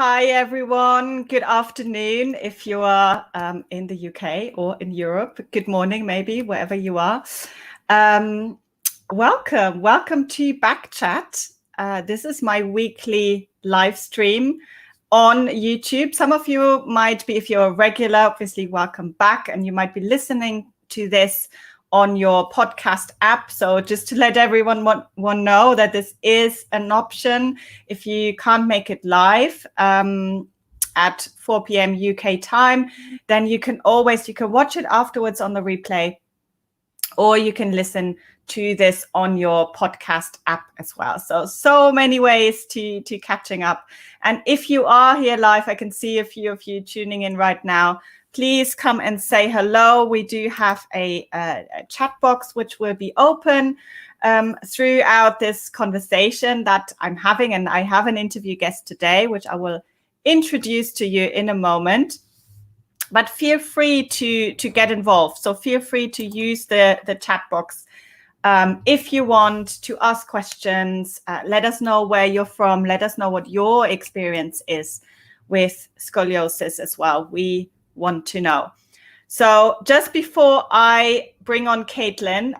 Hi, everyone. Good afternoon if you are in the UK or in Europe. Good morning, maybe, wherever you are. Welcome to Backchat. This is my weekly live stream on YouTube. Some of you might be, if you're a regular, obviously welcome back, and you might be listening to this on your podcast app. So just to let everyone know that this is an option. If you can't make it live at 4 p.m. UK time, then you can watch it afterwards on the replay, or you can listen to this on your podcast app as well. So many ways to catching up. And if you are here live, I can see a few of you tuning in right now. Please come and say hello. We do have a chat box which will be open throughout this conversation that I'm having. And I have an interview guest today, which I will introduce to you in a moment. But feel free to get involved. So feel free to use the chat box. If you want to ask questions, let us know where you're from. Let us know what your experience is with scoliosis as well. We want to know. So just before I bring on Katelyn,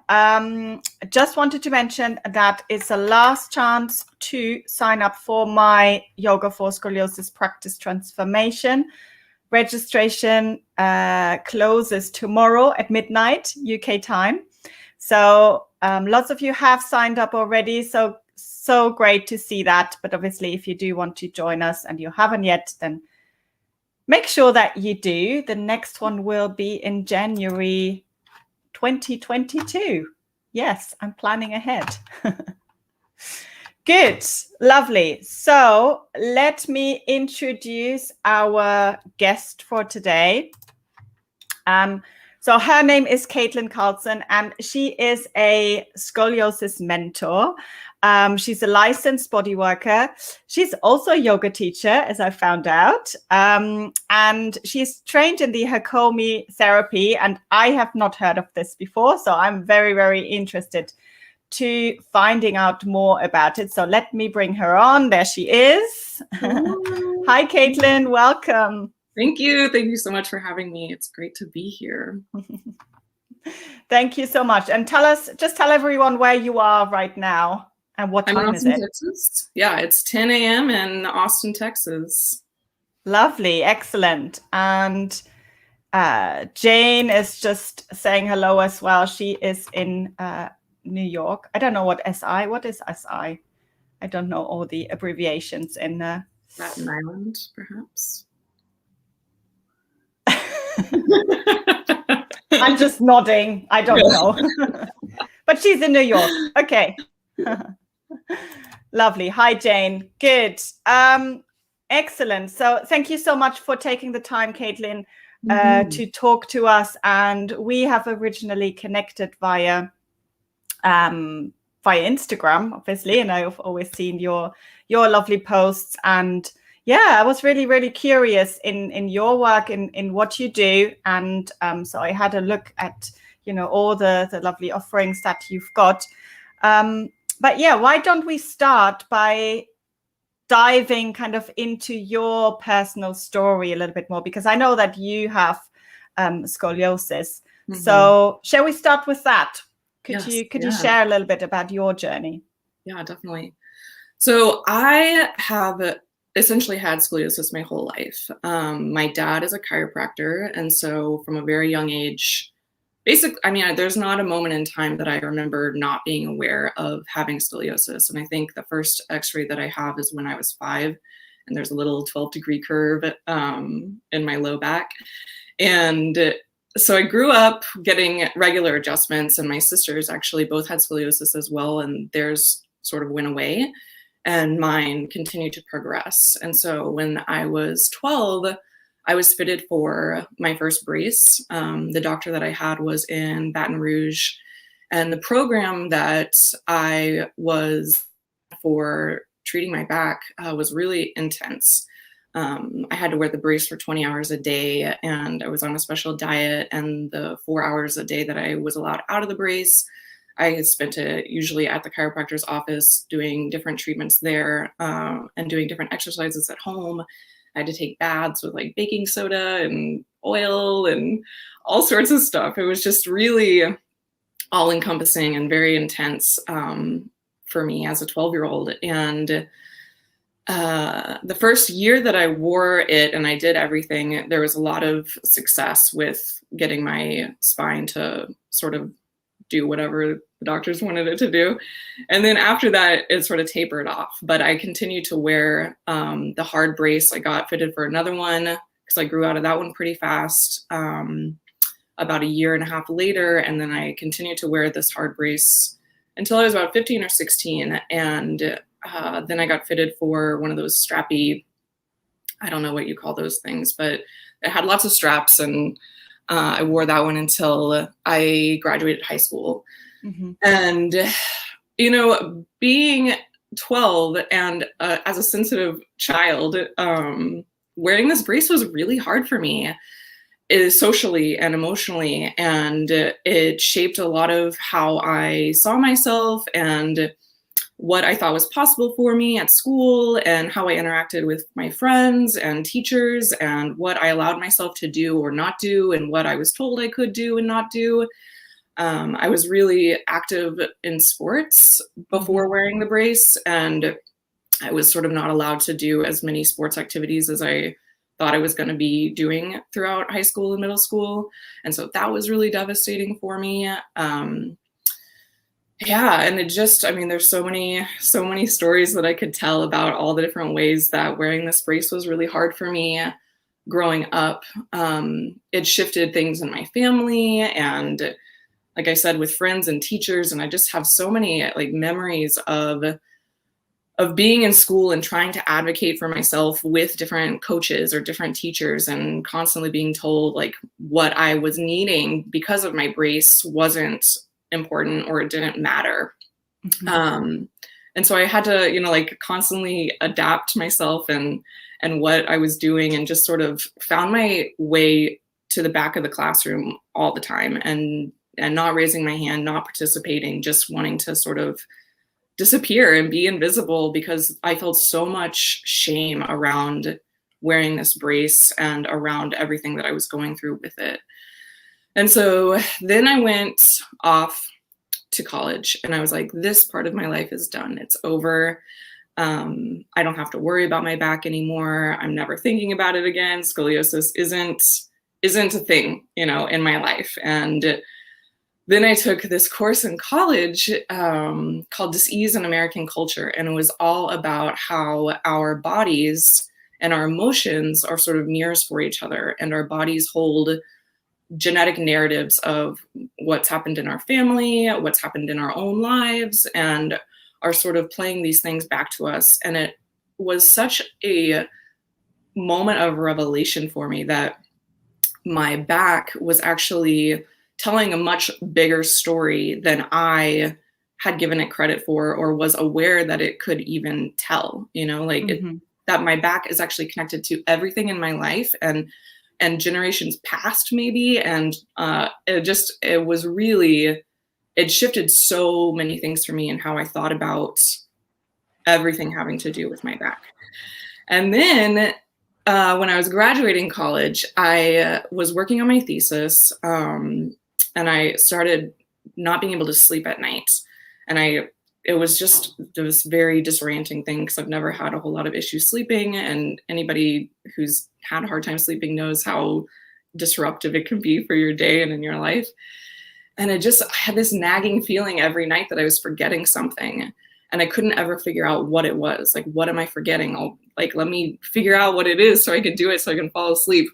just wanted to mention that it's a last chance to sign up for my Yoga for Scoliosis Practice Transformation. Registration closes tomorrow at midnight UK time. So lots of you have signed up already. So great to see that. But obviously, if you do want to join us and you haven't yet, then make sure that you do. The next one will be in January 2022. Yes, I'm planning ahead. Good, lovely. So let me introduce our guest for today. So her name is Katelyn Carlson, and she is a scoliosis mentor. She's a licensed body worker. She's also a yoga teacher, as I found out. And she's trained in the Hakomi therapy, and I have not heard of this before. So I'm very, very interested to finding out more about it. So let me bring her on. There she is. Hi, Katelyn. Welcome. Thank you. Thank you so much for having me. It's great to be here. Thank you so much. And just tell everyone where you are right now and what time is it? Texas. Yeah, it's 10 a.m. in Austin, Texas. Lovely. Excellent. And Jane is just saying hello as well. She is in New York. I don't know what is SI? I don't know all the abbreviations in Staten Island, perhaps. I'm just nodding. I don't know. But she's in New York. Okay. Lovely. Hi, Jane. Good. Excellent. So thank you so much for taking the time, Katelyn, to talk to us. And we have originally connected via Instagram, obviously, and I've always seen your lovely posts. And yeah, I was really, really curious in your work, in what you do. And so I had a look at, all the lovely offerings that you've got. But yeah, why don't we start by diving kind of into your personal story a little bit more? Because I know that you have scoliosis. So shall we start with that? Could you share a little bit about your journey? Yeah, definitely. So I have essentially had scoliosis my whole life. My dad is a chiropractor, and so from a very young age, there's not a moment in time that I remember not being aware of having scoliosis. And I think the first x-ray that I have is when I was 5, and there's a little 12-degree curve in my low back. And so I grew up getting regular adjustments, and my sisters actually both had scoliosis as well, and theirs sort of went away, and mine continued to progress. And so when I was 12, I was fitted for my first brace. The doctor that I had was in Baton Rouge, and the program that I was for treating my back was really intense. I had to wear the brace for 20 hours a day, and I was on a special diet, and the 4 hours a day that I was allowed out of the brace, I spent it usually at the chiropractor's office doing different treatments there, and doing different exercises at home. I had to take baths with like baking soda and oil and all sorts of stuff. It was just really all encompassing and very intense for me as a 12-year-old. And the first year that I wore it and I did everything, there was a lot of success with getting my spine to sort of do whatever the doctors wanted it to do. And then after that, it sort of tapered off. But I continued to wear the hard brace. I got fitted for another one because I grew out of that one pretty fast about a year and a half later. And then I continued to wear this hard brace until I was about 15 or 16. And then I got fitted for one of those strappy, I don't know what you call those things, but it had lots of straps, and I wore that one until I graduated high school. Mm-hmm. And, you know, being 12 and as a sensitive child, wearing this brace was really hard for me, socially and emotionally. And it shaped a lot of how I saw myself and what I thought was possible for me at school, and how I interacted with my friends and teachers, and what I allowed myself to do or not do, and what I was told I could do and not do. I was really active in sports before wearing the brace, and I was sort of not allowed to do as many sports activities as I thought I was going to be doing throughout high school and middle school. And so that was really devastating for me. Yeah. And it just, I mean, there's so many stories that I could tell about all the different ways that wearing this brace was really hard for me growing up. It shifted things in my family, and like I said, with friends and teachers. And I just have so many like memories of being in school and trying to advocate for myself with different coaches or different teachers, and constantly being told like what I was needing because of my brace wasn't important or it didn't matter. Mm-hmm. And so I had to, you know, like constantly adapt myself and what I was doing, and just sort of found my way to the back of the classroom all the time, and not raising my hand, not participating, just wanting to sort of disappear and be invisible, because I felt so much shame around wearing this brace and around everything that I was going through with it. And so then I went off to college, and I was like, this part of my life is done. It's over. I don't have to worry about my back anymore. I'm never thinking about it again. Scoliosis isn't a thing, you know, in my life. And then I took this course in college called Dis-ease in American Culture. And it was all about how our bodies and our emotions are sort of mirrors for each other. And our bodies hold genetic narratives of what's happened in our family, what's happened in our own lives, and are sort of playing these things back to us. And it was such a moment of revelation for me that my back was actually telling a much bigger story than I had given it credit for, or was aware that it could even tell, you know, like mm-hmm. That my back is actually connected to everything in my life and generations past maybe. And it shifted so many things for me and how I thought about everything having to do with my back. And then when I was graduating college, I was working on my thesis, and I started not being able to sleep at night. And it was this very disorienting thing, because I've never had a whole lot of issues sleeping, and anybody who's had a hard time sleeping knows how disruptive it can be for your day and in your life. And I had this nagging feeling every night that I was forgetting something, and I couldn't ever figure out what it was. Like, what am I forgetting? Let me figure out what it is so I can do it so I can fall asleep.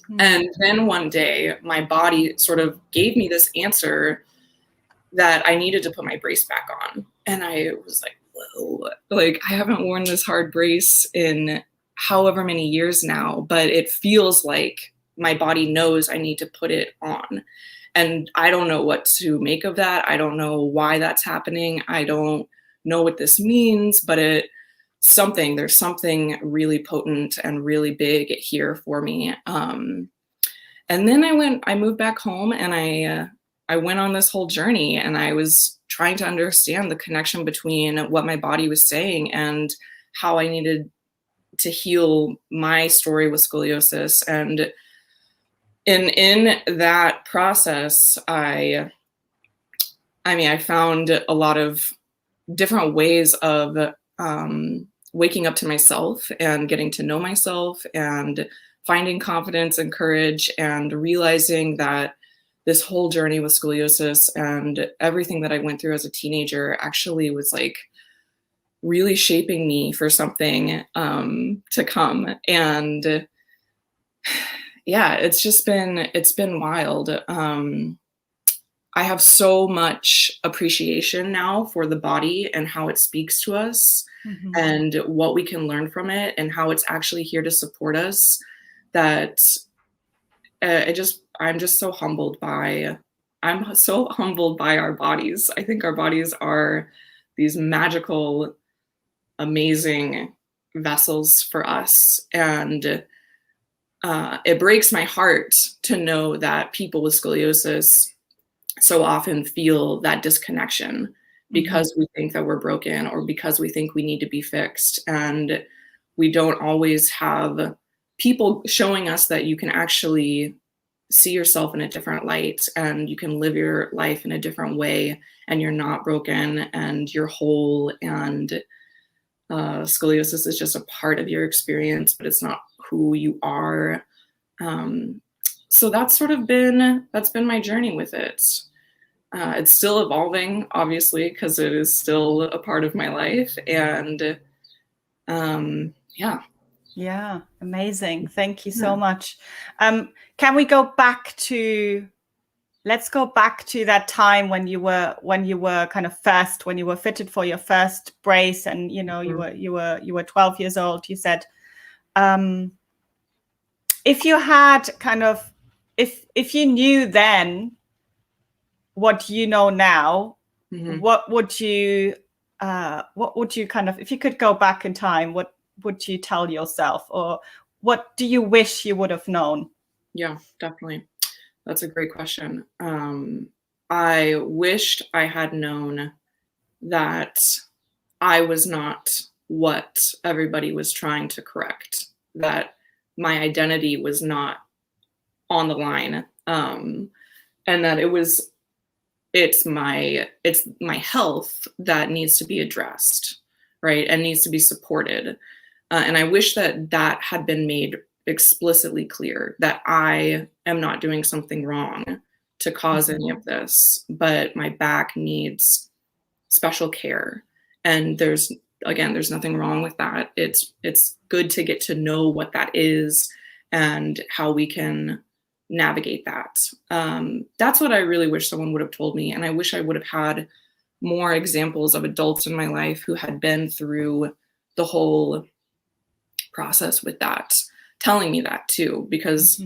Mm-hmm. And then one day my body sort of gave me this answer that I needed to put my brace back on. And I was like, whoa, like I haven't worn this hard brace in however many years now, but it feels like my body knows I need to put it on. And I don't know what to make of that. I don't know why that's happening. I don't know what this means, but there's something really potent and really big here for me. And then I moved back home, and went on this whole journey, and I was trying to understand the connection between what my body was saying and how I needed to heal my story with scoliosis. And in that process, I found a lot of different ways of waking up to myself and getting to know myself and finding confidence and courage, and realizing that this whole journey with scoliosis and everything that I went through as a teenager actually was like really shaping me for something to come. And yeah, it's been wild. I have so much appreciation now for the body and how it speaks to us, and what we can learn from it, and how it's actually here to support us, that I'm so humbled by our bodies. I think our bodies are these magical, amazing vessels for us. And it breaks my heart to know that people with scoliosis so often feel that disconnection because we think that we're broken, or because we think we need to be fixed. And we don't always have people showing us that you can actually see yourself in a different light, and you can live your life in a different way, and you're not broken, and you're whole. And scoliosis is just a part of your experience, but it's not who you are. So that's been my journey with it. It's still evolving, obviously, because it is still a part of my life. And yeah, amazing. Thank you so much. Can we go back to, let's go back to that time when you were kind of first, when you were fitted for your first brace, and you were 12 years old. You said, if you had kind of, if you knew then what you know now, what would you kind of, if you could go back in time, what would you tell yourself, or what do you wish you would have known? Yeah, definitely. That's a great question. I wished I had known that I was not what everybody was trying to correct, that my identity was not on the line, and that it's my health that needs to be addressed, right, and needs to be supported. And I wish that had been made explicitly clear, that I am not doing something wrong to cause any of this, but my back needs special care. And there's nothing wrong with that. It's good to get to know what that is and how we can navigate that. That's what I really wish someone would have told me. And I wish I would have had more examples of adults in my life who had been through the whole process with that, telling me that too, because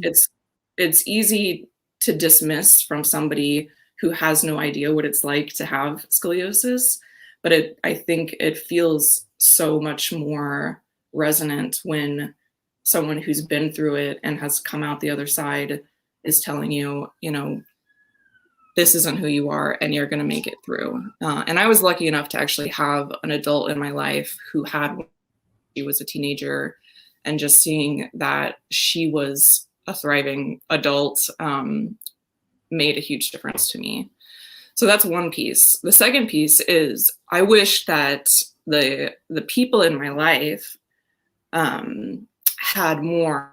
it's easy to dismiss from somebody who has no idea what it's like to have scoliosis. But I think it feels so much more resonant when someone who's been through it and has come out the other side is telling you, this isn't who you are, and you're going to make it through. And I was lucky enough to actually have an adult in my life who she was a teenager, and just seeing that she was a thriving adult made a huge difference to me. So that's one piece. The second piece is I wish that the people in my life had more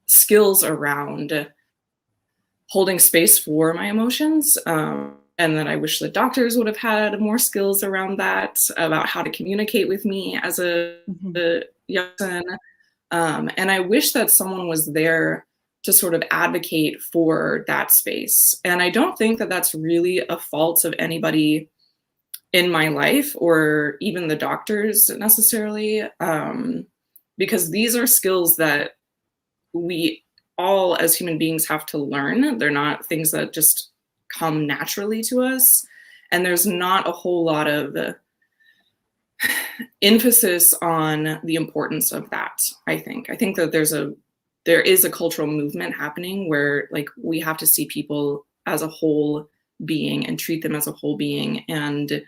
skills around holding space for my emotions. And then I wish the doctors would have had more skills around that, about how to communicate with me as a young person. And I wish that someone was there to sort of advocate for that space. And I don't think that that's really a fault of anybody in my life, or even the doctors necessarily, because these are skills that we all as human beings have to learn. They're not things that just come naturally to us. And there's not a whole lot of emphasis on the importance of that. I think that there is a cultural movement happening where, like, we have to see people as a whole being and treat them as a whole being, and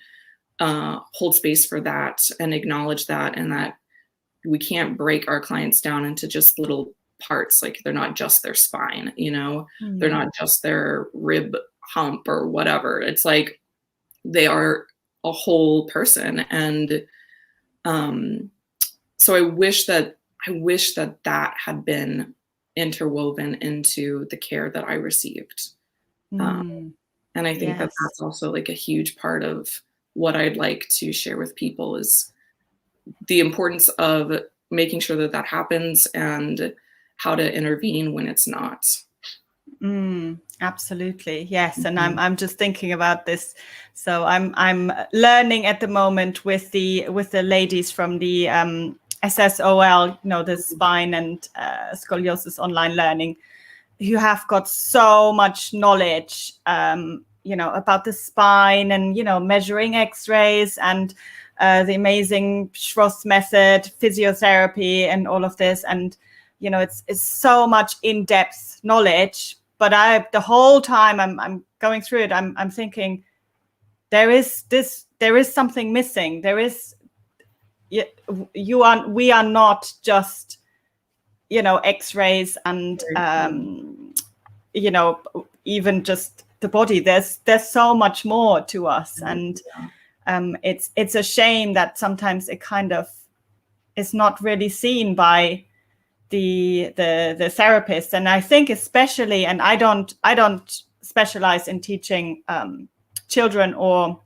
hold space for that and acknowledge that, and that we can't break our clients down into just little parts. Like, they're not just their spine, you know, they're not just their rib hump or whatever. It's like they are a whole person. And so I wish that had been interwoven into the care that I received. And I think that that's also like a huge part of what I'd like to share with people, is the importance of making sure that that happens and how to intervene when it's not. Absolutely. Yes. And I'm just thinking about this. So I'm learning at the moment with the ladies from the SSOL, you know, the spine and scoliosis online learning, who have got so much knowledge, you know, about the spine and, you know, measuring x-rays and the amazing Schroth method, physiotherapy and all of this. And, you know, it's so much in-depth knowledge. But the whole time I'm going through it, I'm thinking there is something missing. There is, we are not just, you know, x-rays and you know, even just the body. There's so much more to us. And it's a shame that sometimes it kind of is not really seen by the therapist. And I think especially, and I don't specialize in teaching children or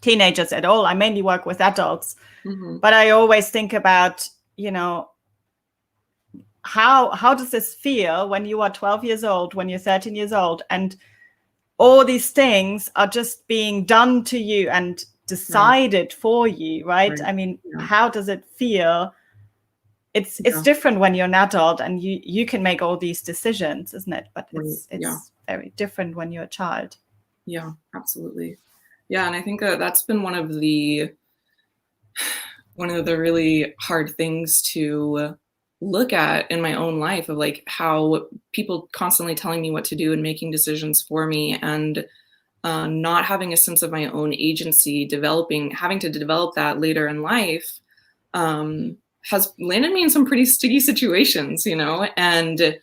teenagers at all. I mainly work with adults. But I always think about, you know, how does this feel when you are 12 years old, when you're 13 years old, and all these things are just being done to you and decided for you, right? I mean, how does it feel? It's different when you're an adult and you can make all these decisions, isn't it? But it's very different when you're a child. Yeah, absolutely. Yeah, and I think that's been one of the really hard things to look at in my own life, of like how people constantly telling me what to do and making decisions for me, and not having a sense of my own agency, having to develop that later in life, has landed me in some pretty sticky situations, you know. And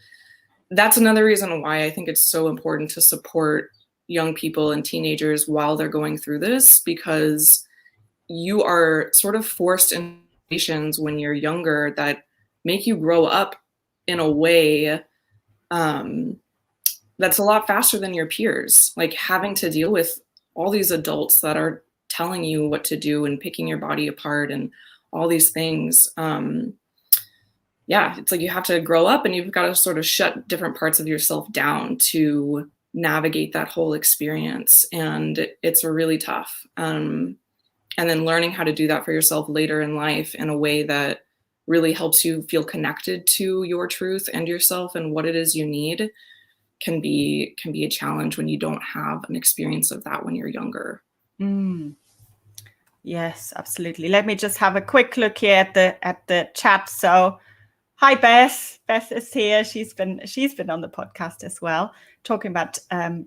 that's another reason why I think it's so important to support young people and teenagers while they're going through this, because you are sort of forced in situations when you're younger that make you grow up in a way that's a lot faster than your peers. Like, having to deal with all these adults that are telling you what to do and picking your body apart and all these things. It's like you have to grow up and you've got to sort of shut different parts of yourself down to navigate that whole experience. And it's really tough. And then learning how to do that for yourself later in life in a way that really helps you feel connected to your truth and yourself and what it is you need can be a challenge when you don't have an experience of that when you're younger. Yes, absolutely. Let me just have a quick look here at the chat. So, hi Beth. Beth is here. She's been on the podcast as well, talking about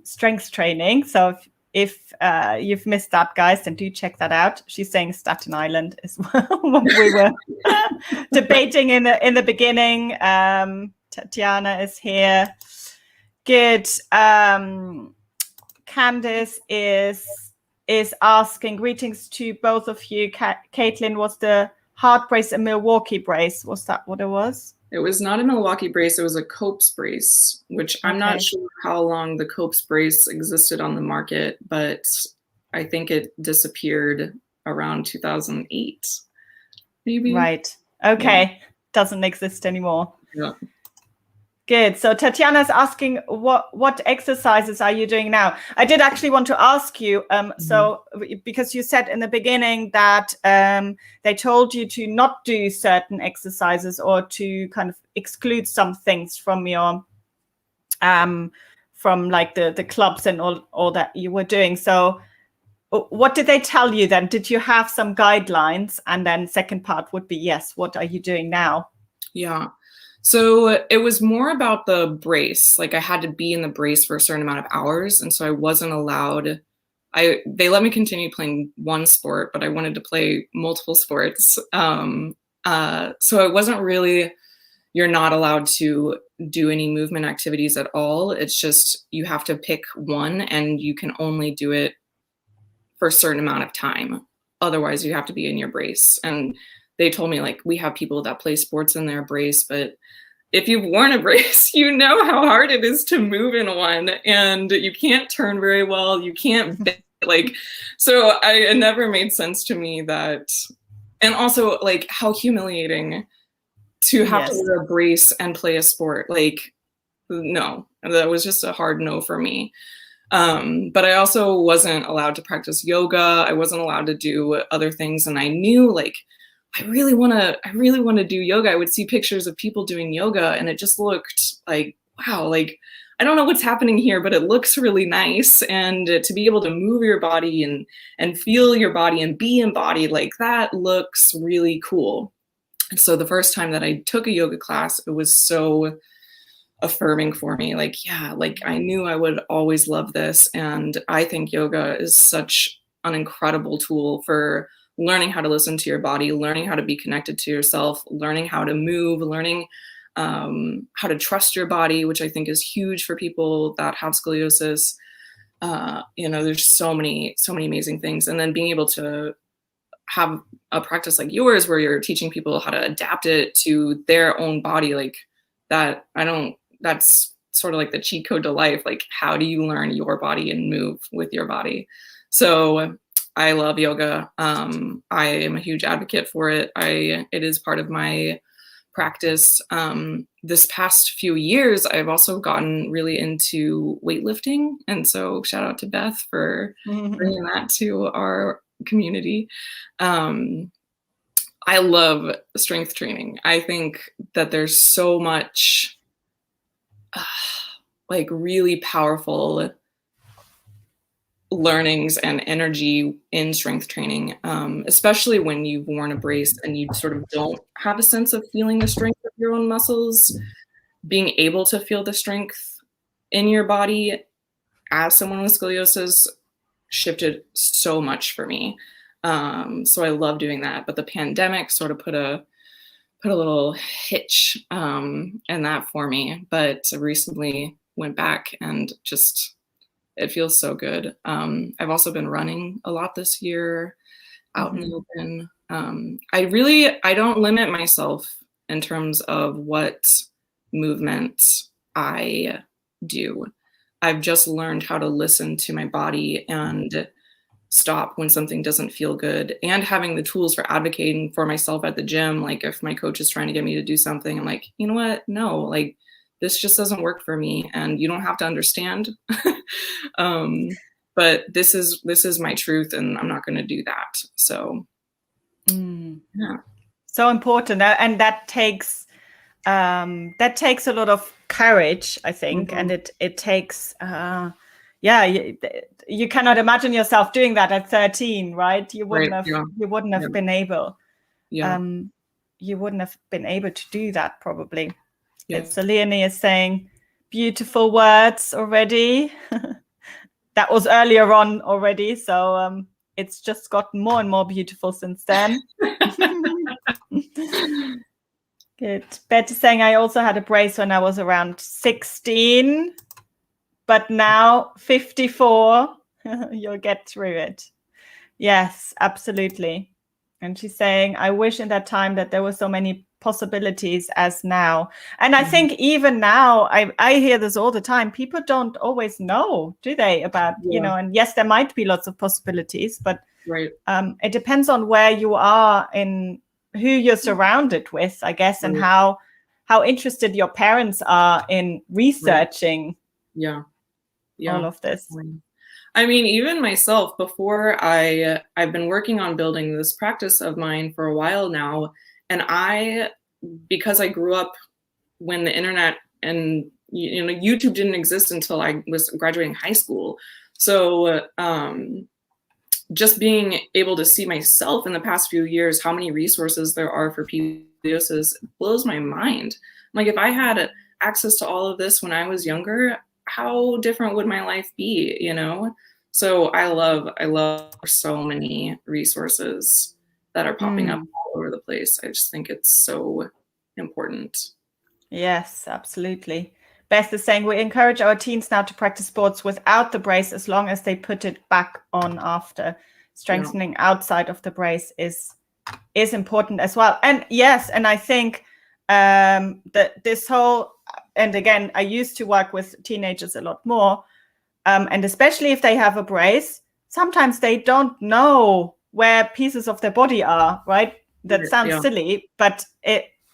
strength training. So if you've missed that, guys, then do check that out. She's saying Staten Island as well. When we were debating in the beginning. Tatiana is here. Good. Candice is asking, greetings to both of you. Katelyn, was the heart brace a Milwaukee brace? Was that what it was? It was not a Milwaukee brace. It was a Cope's brace, which I'm not sure how long the Cope's brace existed on the market, but I think it disappeared around 2008, maybe. Right. Okay. Yeah. Doesn't exist anymore. Yeah. Good. So Tatiana's asking, what exercises are you doing now? I did actually want to ask you, so because you said in the beginning that they told you to not do certain exercises or to kind of exclude some things from your, from like the clubs and all that you were doing. So what did they tell you then? Did you have some guidelines? And then second part would be, yes, what are you doing now? Yeah. So it was more about the brace. Like I had to be in the brace for a certain amount of hours. And so I wasn't allowed, they let me continue playing one sport, but I wanted to play multiple sports. So it wasn't really, you're not allowed to do any movement activities at all. It's just, you have to pick one and you can only do it for a certain amount of time. Otherwise you have to be in your brace. And they told me, like, we have people that play sports in their brace, but if you've worn a brace, you know how hard it is to move in one, and you can't turn very well. You can't bend, like, so it never made sense to me that, and also like how humiliating to have to wear a brace and play a sport. Like, no, that was just a hard no for me. But I also wasn't allowed to practice yoga. I wasn't allowed to do other things. And I knew, like, I really want to do yoga. I would see pictures of people doing yoga and it just looked like, wow, like, I don't know what's happening here, but it looks really nice. And to be able to move your body and feel your body and be embodied, like, that looks really cool. And so the first time that I took a yoga class, it was so affirming for me. Like, yeah, like I knew I would always love this. And I think yoga is such an incredible tool for learning how to listen to your body, learning how to be connected to yourself, learning how to move, learning how to trust your body, which I think is huge for people that have scoliosis. There's so many amazing things. And then being able to have a practice like yours where you're teaching people how to adapt it to their own body, like that, that's sort of like the cheat code to life. Like, how do you learn your body and move with your body? So I love yoga. I am a huge advocate for it. It is part of my practice. This past few years, I've also gotten really into weightlifting. And so shout out to Beth for bringing that to our community. I love strength training. I think that there's so much like really powerful learnings and energy in strength training, especially when you've worn a brace and you sort of don't have a sense of feeling the strength of your own muscles. Being able to feel the strength in your body as someone with scoliosis shifted so much for me. So I love doing that. But the pandemic sort of put a little hitch in that for me. But I recently went back and just, it feels so good. I've also been running a lot this year out in the open. I don't limit myself in terms of what movement I do. I've just learned how to listen to my body and stop when something doesn't feel good, and having the tools for advocating for myself at the gym. Like, if my coach is trying to get me to do something, I'm like, you know what? No, like, this just doesn't work for me, and you don't have to understand. But this is my truth, and I'm not going to do that. So, yeah. So important, and that takes a lot of courage, I think, and it takes. You cannot imagine yourself doing that at 13, right? You wouldn't have been able. You wouldn't have been able to do that probably. So Leonie is saying beautiful words already. That was earlier on already, so it's just gotten more and more beautiful since then. Good. Betty saying, I also had a brace when I was around 16, but now 54. You'll get through it. Yes, absolutely. And she's saying, I wish in that time that there were so many possibilities as now. And I think even now, I hear this all the time. People don't always know, do they, about, and yes, there might be lots of possibilities, but it depends on where you are in who you're surrounded with, I guess, and how interested your parents are in researching all of this. I mean, even myself, before I've been working on building this practice of mine for a while now, and because I grew up when the internet and YouTube didn't exist until I was graduating high school. So just being able to see myself in the past few years, how many resources there are for scoliosis blows my mind. Like, if I had access to all of this when I was younger, how different would my life be, you know? So I love so many resources that are popping up all over the place. I just think it's so important. Yes, absolutely. Beth is saying, we encourage our teens now to practice sports without the brace as long as they put it back on after. Strengthening outside of the brace is important as well. And yes, and I think that this whole, and again, I used to work with teenagers a lot more, and especially if they have a brace, sometimes they don't know where pieces of their body are, right? That sounds silly, but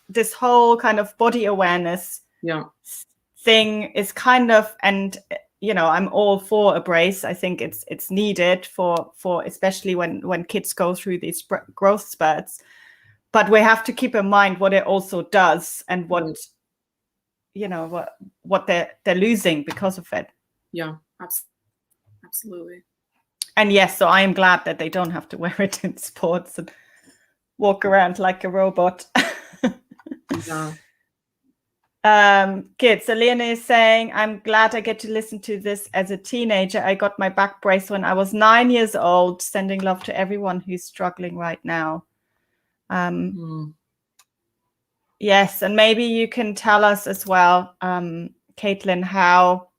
this whole kind of body awareness thing is kind of, and you know, I'm all for a brace. I think it's needed for especially when kids go through these growth spurts. But we have to keep in mind what it also does and what you know what they're losing because of it. Yeah, absolutely. And yes, so I am glad that they don't have to wear it in sports and walk around like a robot. Yeah. Good. So Leonie is saying, I'm glad I get to listen to this as a teenager. I got my back brace when I was 9 years old. Sending love to everyone who's struggling right now. Yes, and maybe you can tell us as well, Katelyn, how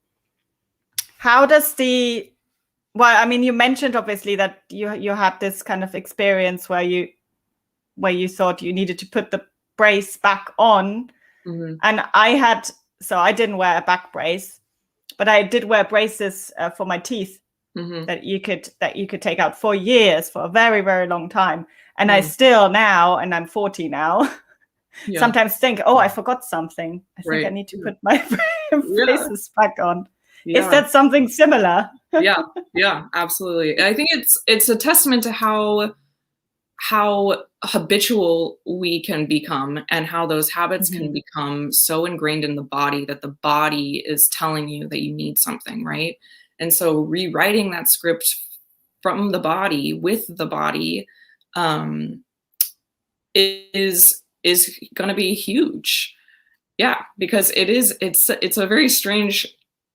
does the, well, I mean, you mentioned obviously that you had this kind of experience where you thought you needed to put the brace back on. And I didn't wear a back brace, but I did wear braces for my teeth that you could take out for years, for a very, very long time. And I still now, and I'm 40 now, sometimes think, oh, I forgot something. I think I need to put my braces back on. Is that something similar? Yeah, absolutely. I think it's a testament to how habitual we can become and how those habits can become so ingrained in the body that the body is telling you that you need something, right? And so rewriting that script from the body with the body is going to be huge. Yeah, because it's a very strange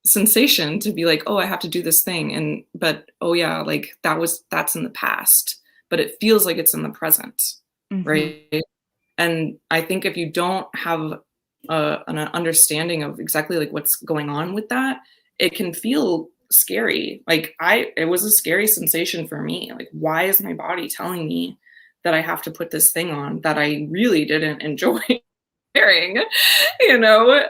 sensation to be like, oh, I have to do this thing, but oh yeah, like that's in the past, but it feels like it's in the present, right? And I think if you don't have an understanding of exactly like what's going on with that, it can feel scary. Like it was a scary sensation for me. Like, why is my body telling me that I have to put this thing on that I really didn't enjoy wearing, you know?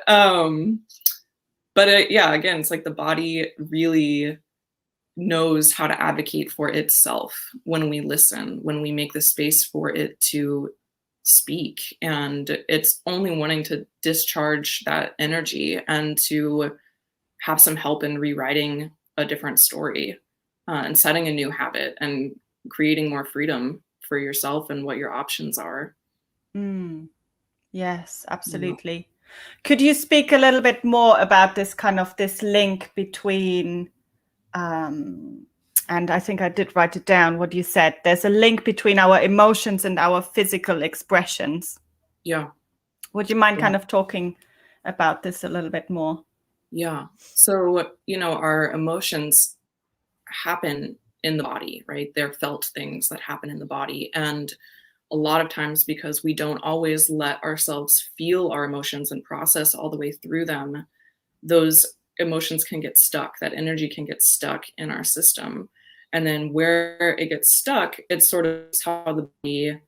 But again, it's like the body really knows how to advocate for itself when we listen, when we make the space for it to speak. And it's only wanting to discharge that energy and to have some help in rewriting a different story and setting a new habit and creating more freedom for yourself and what your options are. Yes, absolutely. Yeah. Could you speak a little bit more about this link between, and I think I did write it down, what you said, there's a link between our emotions and our physical expressions. Yeah. Would you mind kind of talking about this a little bit more? Yeah. So, our emotions happen in the body, right? They're felt things that happen in the body. And a lot of times, because we don't always let ourselves feel our emotions and process all the way through them, those emotions can get stuck. That energy can get stuck in our system. And then where it gets stuck, it's sort of how the body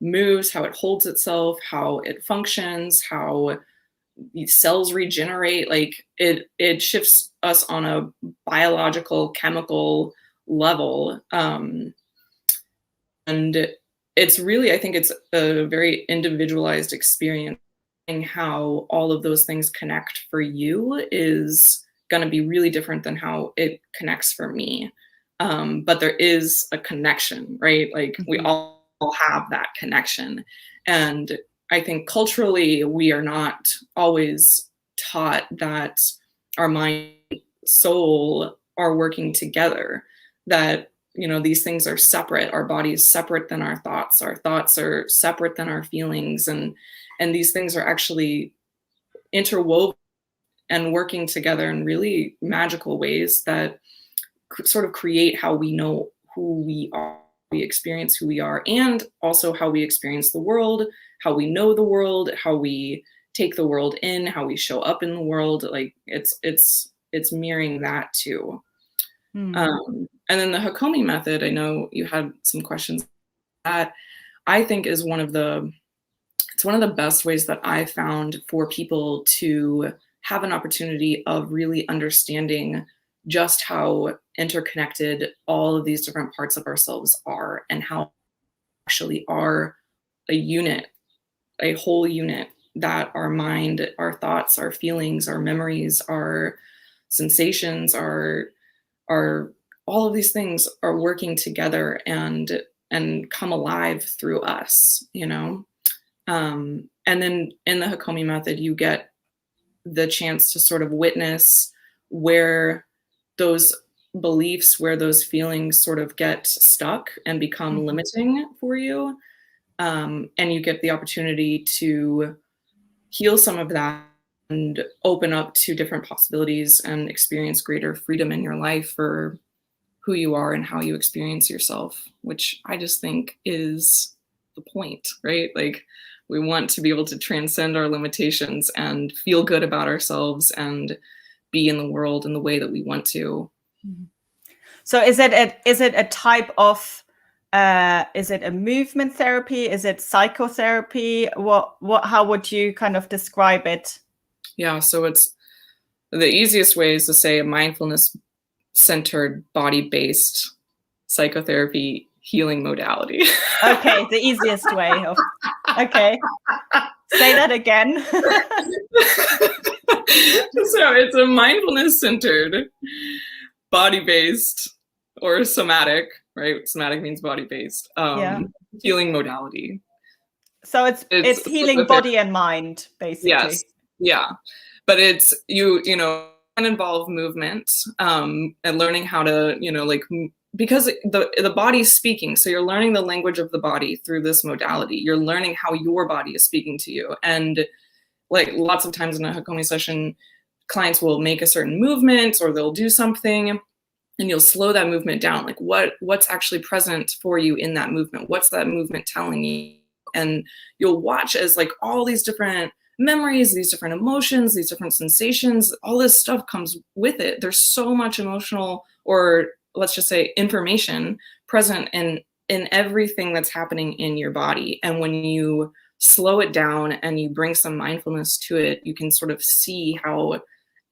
moves, how it holds itself, how it functions, how these cells regenerate. Like it shifts us on a biological, chemical level. And it's really, I think it's a very individualized experience. How all of those things connect for you is going to be really different than how it connects for me. But there is a connection, right? Like we all have that connection. And I think culturally, we are not always taught that our mind, soul are working together, that these things are separate. Our body is separate than our thoughts. Our thoughts are separate than our feelings. And these things are actually interwoven and working together in really magical ways that sort of create how we know who we are, we experience who we are, and also how we experience the world, how we know the world, how we take the world in, how we show up in the world. Like it's mirroring that too. And then the Hakomi Method, I know you had some questions. That I think is one of the best ways that I found for people to have an opportunity of really understanding just how interconnected all of these different parts of ourselves are, and how we actually are a unit, a whole unit, that our mind, our thoughts, our feelings, our memories, our sensations, our all of these things are working together and come alive through us, and then in the Hakomi Method, you get the chance to sort of witness where those beliefs, where those feelings sort of get stuck and become limiting for you. And you get the opportunity to heal some of that and open up to different possibilities and experience greater freedom in your life for who you are and how you experience yourself, which I just think is the point, right? Like, we want to be able to transcend our limitations and feel good about ourselves and be in the world in the way that we want to. So is it a type of is it a movement therapy? Is it psychotherapy? How would you kind of describe it? Yeah, so it's the easiest way is to say a mindfulness-centered, body-based psychotherapy healing modality. Okay, the easiest way of. Okay, say that again. So it's a mindfulness-centered, body-based, or somatic, right? Somatic means body-based. Healing modality. So it's healing body and mind, basically. Yes. Yeah. But it's you can involve movement and learning how to, because the body's speaking. So you're learning the language of the body through this modality. You're learning how your body is speaking to you. And like lots of times in a Hakomi session, clients will make a certain movement or they'll do something, and you'll slow that movement down. Like what's actually present for you in that movement? What's that movement telling you? And you'll watch as like all these different memories, these different emotions, these different sensations, all this stuff comes with it. There's so much emotional, or let's just say information present in everything that's happening in your body. And when you slow it down and you bring some mindfulness to it, you can sort of see how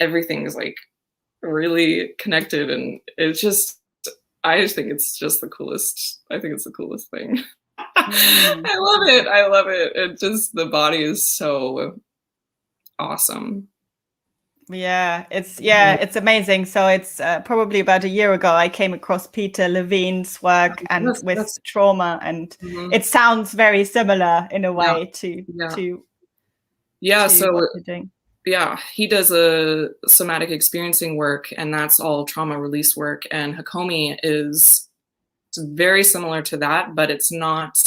everything is like really connected. And it's just, I just think it's just the coolest. I think it's the coolest thing. I love it. It just, the body is so awesome. Yeah, it's amazing. So it's probably about a year ago I came across Peter Levine's work and with trauma, and it sounds very similar in a way to so what you're doing. Yeah, he does a somatic experiencing work, and that's all trauma release work. And Hakomi is very similar to that, but it's not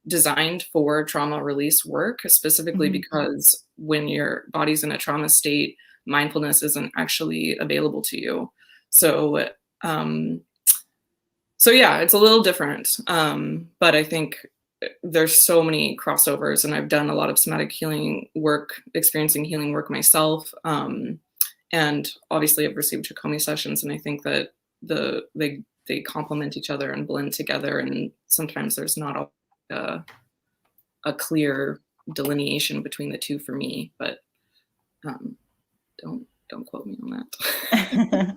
designed for trauma release work, specifically because when your body's in a trauma state, mindfulness isn't actually available to you. So yeah, it's a little different. But I think there's so many crossovers, and I've done a lot of somatic healing work, experiencing healing work myself. And obviously I've received Hakomi sessions, and I think that they complement each other and blend together. And sometimes there's not a clear delineation between the two for me, but don't quote me on that.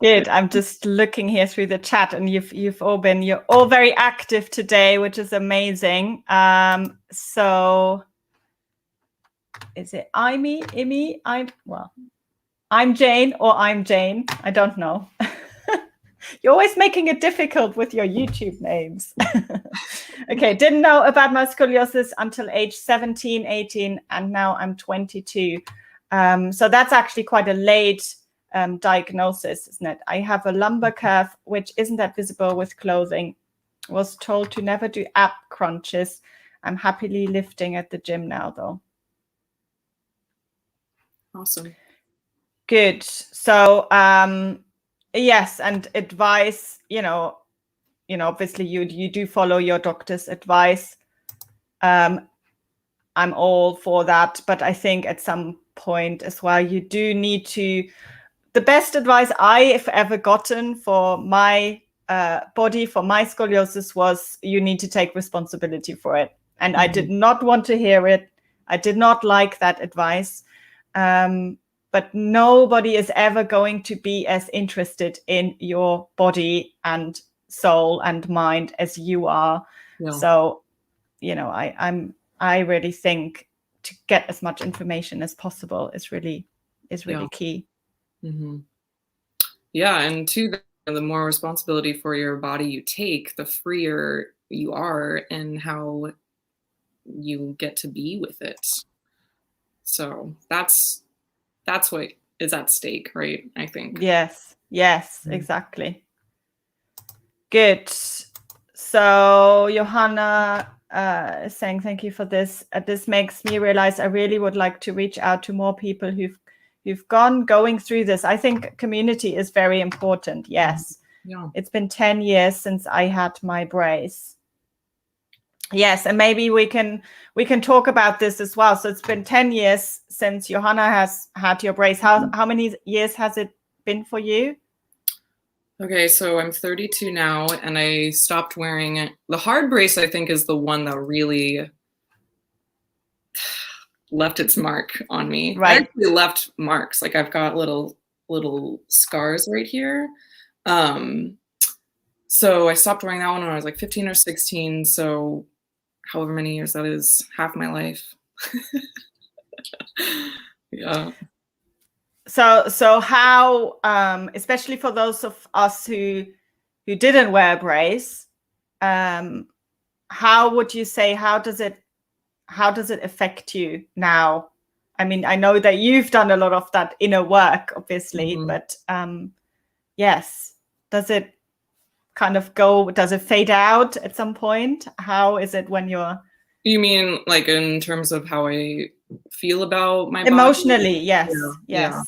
Good. I'm just looking here through the chat, and you're all very active today, which is amazing. So is it Imi? I'm Jane, or I'm Jane. I don't know. You're always making it difficult with your YouTube names. Okay, didn't know about my scoliosis until age 17, 18, and now I'm 22. So that's actually quite a late diagnosis, isn't it? I have a lumbar curve which isn't that visible with clothing. Was told to never do ab crunches. I'm happily lifting at the gym now, though. Awesome. Good. So yes, and advice, obviously you do follow your doctor's advice. I'm all for that, but I think at some point as well, you do need to. The best advice I've ever gotten for my body, for my scoliosis, was you need to take responsibility for it. And I did not want to hear it. I did not like that advice. But nobody is ever going to be as interested in your body and soul and mind as you are. Yeah. So, I really think to get as much information as possible is really key. Mm-hmm. Yeah, and the more responsibility for your body you take, the freer you are in how you get to be with it. So that's what is at stake, right? I think. Yes, exactly. Good. So Johanna is saying, thank you for this. This makes me realize I really would like to reach out to more people who've going through this. I think community is very important. Yes. Yeah. It's been 10 years since I had my brace. Yes, and maybe we can talk about this as well. So it's been 10 years since Johanna has had your brace. How many years has it been for you? Okay, so I'm 32 now, and I stopped wearing it. The hard brace, I think, is the one that really left its mark on me. Right. I actually left marks. Like I've got little scars right here. So I stopped wearing that one when I was like 15 or 16. So however many years that is, half my life. Yeah. So how, especially for those of us who didn't wear a brace, how would you say, how does it affect you now? I mean, I know that you've done a lot of that inner work, obviously, but yes, does it kind of does it fade out at some point? How is it when you're... You mean like in terms of how I feel about my emotionally body? Yes. Yeah.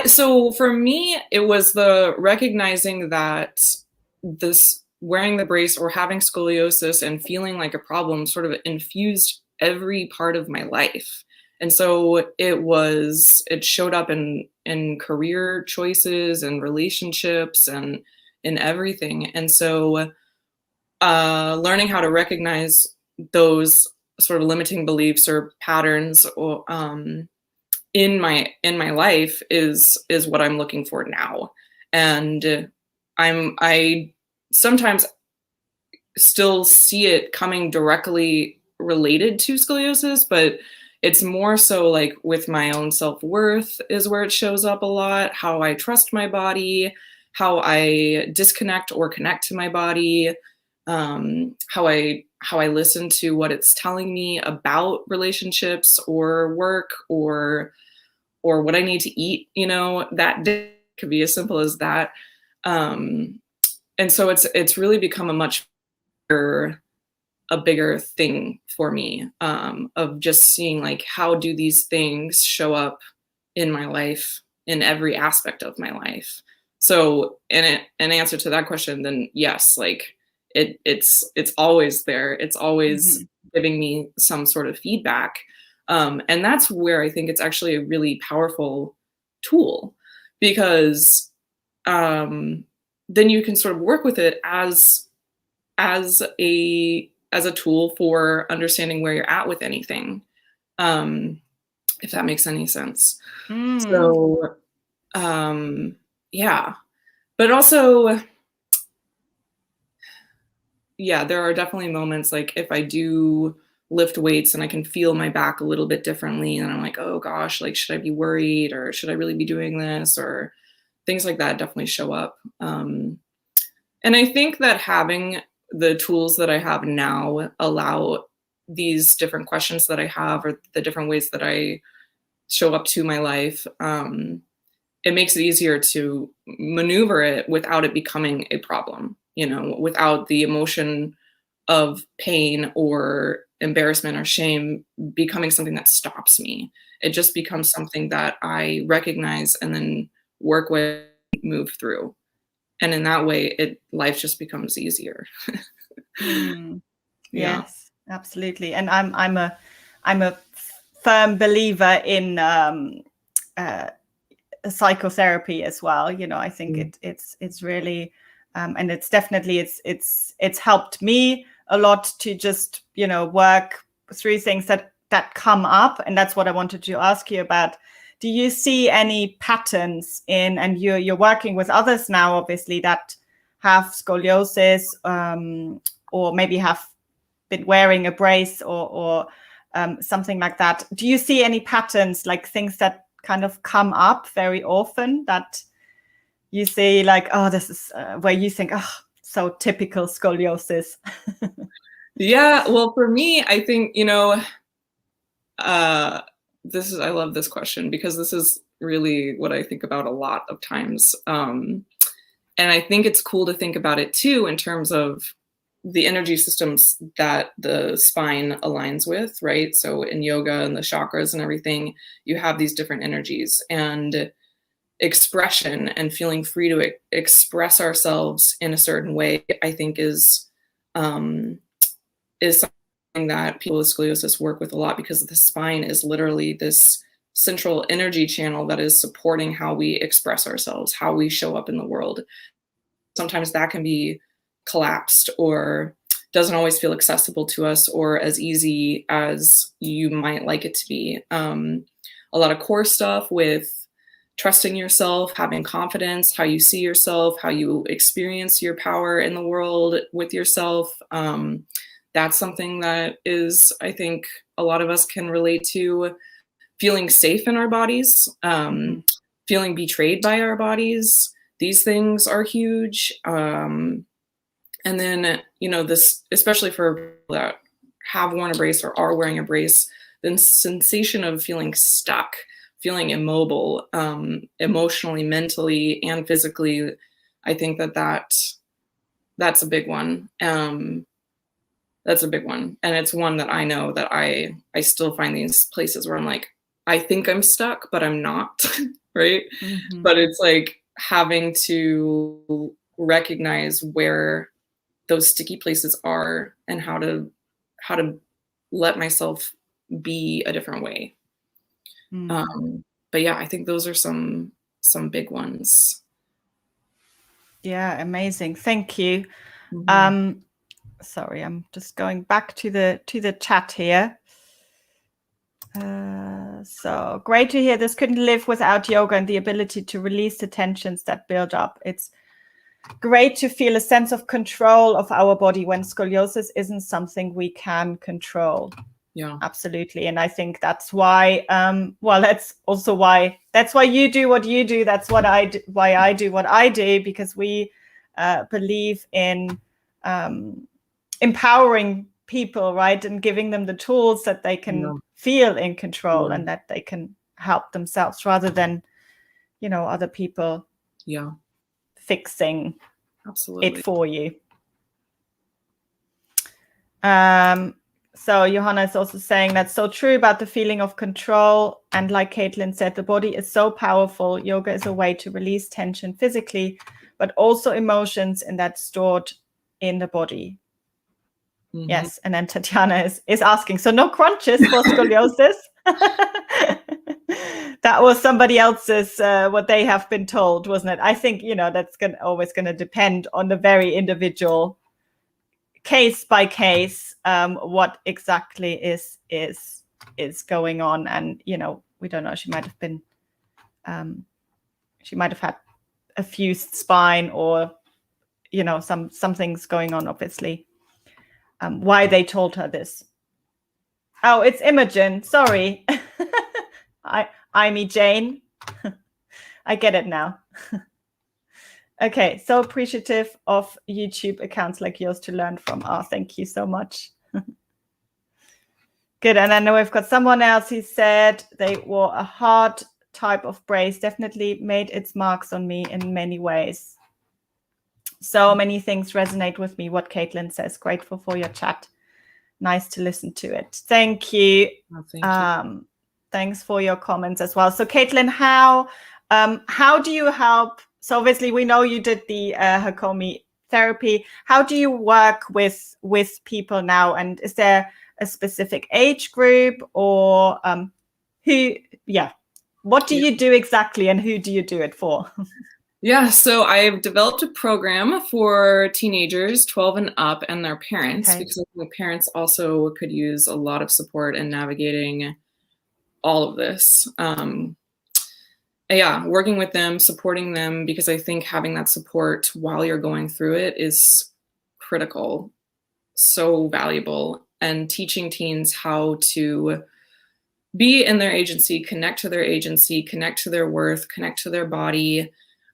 So for me, it was the recognizing that this wearing the brace or having scoliosis and feeling like a problem sort of infused every part of my life. And so it showed up in career choices and relationships and in everything. And so learning how to recognize those sort of limiting beliefs or patterns or in my life is what I'm looking for now. And I sometimes still see it coming directly related to scoliosis, but it's more so like with my own self-worth is where it shows up a lot, how I trust my body, how I disconnect or connect to my body, how I listen to what it's telling me about relationships or work or what I need to eat, that day could be as simple as that. And so it's really become a bigger thing for me, of just seeing like, how do these things show up in my life, in every aspect of my life? So in answer to that question, then yes, like it's always there. It's always giving me some sort of feedback. And that's where I think it's actually a really powerful tool, because then you can sort of work with it as a tool for understanding where you're at with anything, if that makes any sense. So, yeah, but also, yeah, there are definitely moments like if I do lift weights and I can feel my back a little bit differently, and I'm like, oh gosh, like, should I be worried, or should I really be doing this, or things like that definitely show up. And I think that having the tools that I have now allow these different questions that I have, or the different ways that I show up to my life, it makes it easier to maneuver it without it becoming a problem, without the emotion of pain or embarrassment or shame becoming something that stops me. It just becomes something that I recognize and then work with, move through. And in that way, life just becomes easier. Yeah. Yes, absolutely. And I'm a firm believer in psychotherapy as well. I think it's really and it's definitely it's helped me a lot to just work through things that come up. And that's what I wanted to ask you about. Do you see any patterns and you're working with others now, obviously, that have scoliosis or maybe have been wearing a brace or something like that? Do you see any patterns, like things that kind of come up very often that you see, like, oh, this is where you think, oh, so typical scoliosis? Yeah, well, for me, I think, I love this question because this is really what I think about a lot of times. And I think it's cool to think about it too, in terms of the energy systems that the spine aligns with, right? So in yoga and the chakras and everything, you have these different energies, and expression and feeling free to express ourselves in a certain way, I think is something that people with scoliosis work with a lot, because the spine is literally this central energy channel that is supporting how we express ourselves, how we show up in the world. Sometimes that can be collapsed or doesn't always feel accessible to us or as easy as you might like it to be. A lot of core stuff with trusting yourself, having confidence, how you see yourself, how you experience your power in the world with yourself. That's something that is, I think, a lot of us can relate to. Feeling safe in our bodies, feeling betrayed by our bodies. These things are huge. And then, this, especially for people that have worn a brace or are wearing a brace, the sensation of feeling stuck, feeling immobile, emotionally, mentally, and physically. I think that's a big one. That's a big one. And it's one that I know that I still find these places where I'm like, I think I'm stuck, but I'm not, right? Mm-hmm. But it's like having to recognize where those sticky places are and how to let myself be a different way. Mm. But yeah, I think those are some big ones. Yeah, amazing. Thank you. Mm-hmm. Sorry, I'm just going back to the chat here. So great to hear. This couldn't live without yoga and the ability to release the tensions that build up. It's great to feel a sense of control of our body when scoliosis isn't something we can control. Yeah, absolutely. And I think that's why, that's also why you do what you do. That's why I do what I do, because we believe in empowering people, right? And giving them the tools that they can feel in control and that they can help themselves, rather than, other people fixing it for you. So Johanna is also saying that's so true about the feeling of control. And like Katelyn said, the body is so powerful. Yoga is a way to release tension physically, but also emotions, and that's stored in the body. Mm-hmm. Yes. And then Tatiana is asking, so no crunches for scoliosis? That was somebody else's, what they have been told, wasn't it? I think, that's always going to depend on the very individual, case by case, what exactly is going on. And, we don't know, she might have been, she might have had a fused spine, or, some things going on, obviously. Why they told her this. Oh, it's Imogen. Sorry. I'm Jane. I get it now. Okay, so appreciative of YouTube accounts like yours to learn from. Oh, thank you so much. Good. And I know we've got someone else who said they wore a hard type of brace, definitely made its marks on me in many ways. So many things resonate with me, what Katelyn says. Grateful for your chat. Nice to listen to it. Thank you. Oh, thank you. Thanks for your comments as well. So Katelyn, how do you help? So obviously we know you did the Hakomi therapy. How do you work with people now? And is there a specific age group, or what do you do exactly, and who do you do it for? Yeah, so I've developed a program for teenagers 12 and up and their parents, because the parents also could use a lot of support in navigating all of this. Working with them, supporting them, because I think having that support while you're going through it is critical, so valuable, and teaching teens how to be in their agency, connect to their agency, connect to their worth, connect to their body,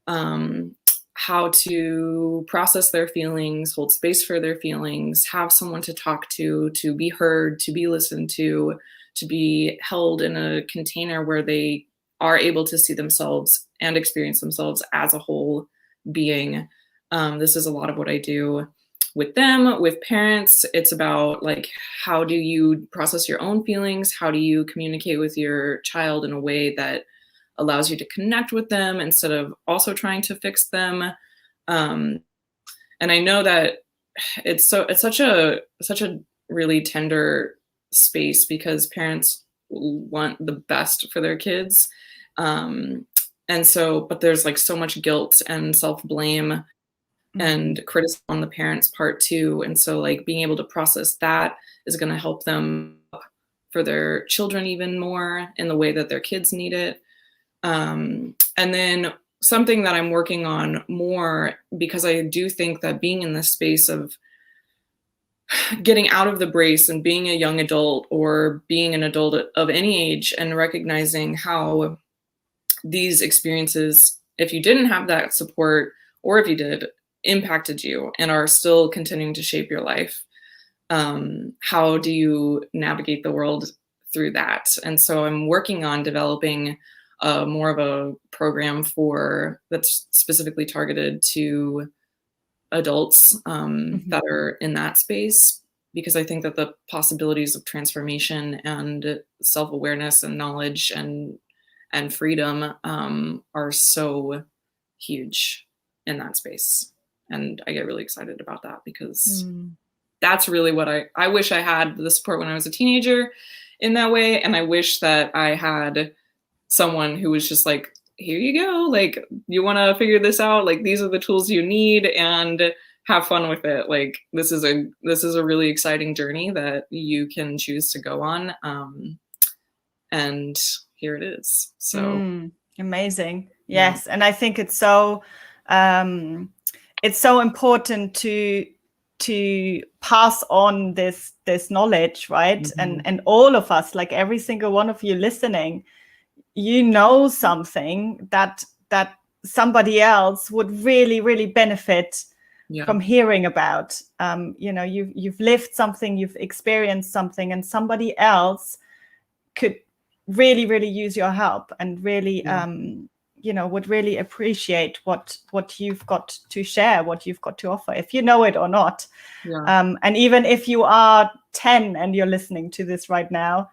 how to process their feelings, hold space for their feelings, have someone to talk to be heard, to be listened to be held in a container where they are able to see themselves and experience themselves as a whole being. This is a lot of what I do with them. With parents, it's about like, how do you process your own feelings? How do you communicate with your child in a way that allows you to connect with them instead of also trying to fix them? And I know that it's such a really tender space, because parents want the best for their kids. But there's like so much guilt and self-blame and criticism on the parents' part too. And so like being able to process that is going to help them for their children even more in the way that their kids need it. And then something that I'm working on more, because I do think that being in this space of getting out of the brace and being a young adult, or being an adult of any age, and recognizing how these experiences, if you didn't have that support, or if you did, impacted you and are still continuing to shape your life. How do you navigate the world through that? And so I'm working on developing more of a program that's specifically targeted to adults that are in that space, because I think that the possibilities of transformation and self-awareness and knowledge and freedom are so huge in that space. And I get really excited about that, because that's really what I wish I had the support when I was a teenager in that way. And I wish that I had someone who was just like, here you go, like, you want to figure this out, like, these are the tools you need, and have fun with it. Like, this is a really exciting journey that you can choose to go on. And here it is. So amazing. Yes. And I think it's so important to pass on this knowledge, right? And all of us, like every single one of you listening, you know something that somebody else would really, really benefit from hearing about. You've lived something, you've experienced something, and somebody else could really, really use your help, and really would really appreciate what you've got to share, what you've got to offer, if you know it or not. And even if you are 10 and you're listening to this right now,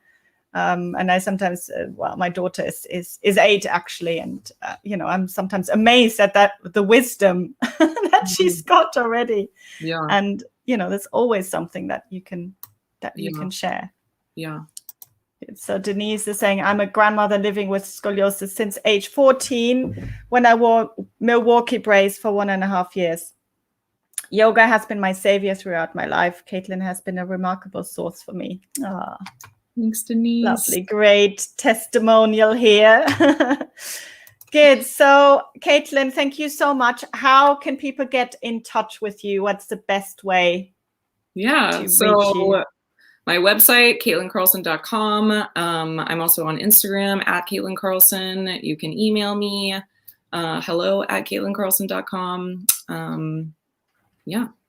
and I sometimes, my daughter is 8 actually, and I'm sometimes amazed at the wisdom that she's got already. And there's always something that you can share. So Denise is saying, I'm a grandmother living with scoliosis since age 14, when I wore Milwaukee Brace for 1.5 years. Yoga has been my savior throughout my life. Katelyn has been a remarkable source for me. Thanks, Denise. Lovely, great testimonial here. Good. So Katelyn, thank you so much. How can people get in touch with you? What's the best way to reach you? My website, KatelynCarlson.com. I'm also on Instagram at Katelyn Carlson. You can email me, hello@KatelynCarlson.com.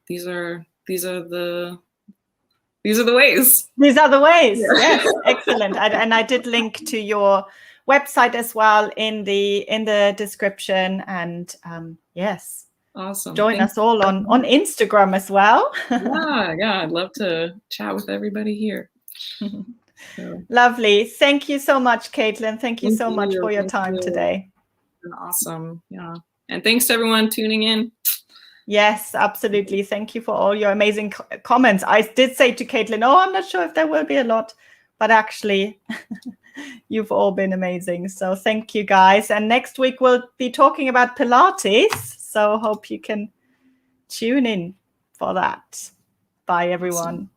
These are the these are the ways. These are the ways. Yeah. Yes, excellent. And I did link to your website as well in the description. And yes, awesome. Join us all on Instagram as well. yeah, I'd love to chat with everybody here. So. Lovely. Thank you so much, Katelyn. Thank you so much for your time today. Awesome. Yeah. And thanks to everyone tuning in. Yes, absolutely. Thank you for all your amazing comments. I did say to Katelyn, I'm not sure if there will be a lot, but actually you've all been amazing. So thank you, guys. And next week we'll be talking about Pilates. So hope you can tune in for that. Bye, everyone. Awesome.